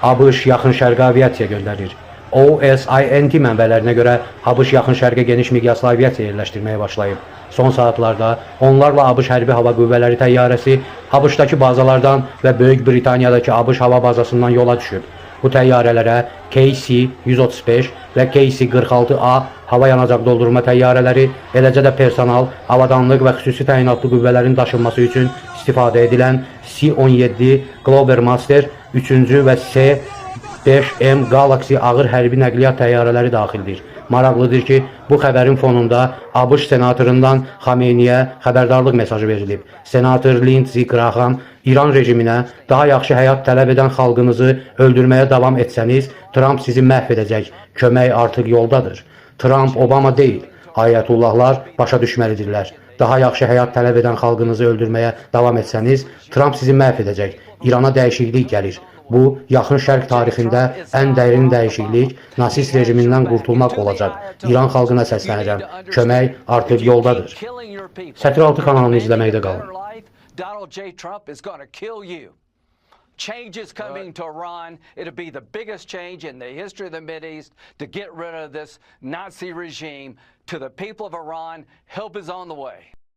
ABŞ Yaxın Şərqə aviasiya göndərir. OSINT mənbələrinə görə ABŞ Yaxın Şərqə geniş miqyaslı aviasiya yerləşdirməyə başlayıb. Son saatlarda onlarla ABC Hərbi Hava Qüvvələri təyyarəsi ABŞ-dakı bazalardan və Böyük Britaniyadakı ABŞ hava bazasından yola düşüb. Bu təyyarələrə KC-135 və KC-46A hava yanacaq doldurma təyyarələri, eləcə də personal, avadanlıq və xüsusi təyinatlı qüvvələrin daşınması üçün istifadə edilən C-17 Globemaster 3-cü və C-5M Galaxy ağır hərbi nəqliyyat təyyarələri daxildir. Maraqlıdır ki, bu xəbərin fonunda ABŞ senatorundan Xameyniyə xəbərdarlıq mesajı verilib. Senator Lindsey Graham İran rejiminə daha yaxşı həyat tələb edən xalqınızı öldürməyə davam etsəniz, Trump sizi məhv edəcək, kömək artıq yoldadır. Trump Obama deyil, ayətullahlar başa düşməlidirlər. Daha yaxşı həyat tələb edən xalqınızı öldürməyə davam etsəniz, Trump sizi məhv edəcək, İrana dəyişiklik gəlir. Bu, Yaxın Şərq tarixində ən dərin dəyişiklik, nasist rejimindən qurtulmaq olacaq. İran xalqına səslənirəm, kömək artıq yoldadır. Sətir 6 kanalını izləməkdə qalın. Donald J. Trump is going to kill you. Change is coming to Iran. It'll be the biggest change in the history of the Mideast to get rid of this Nazi regime. To the people of Iran, help is on the way.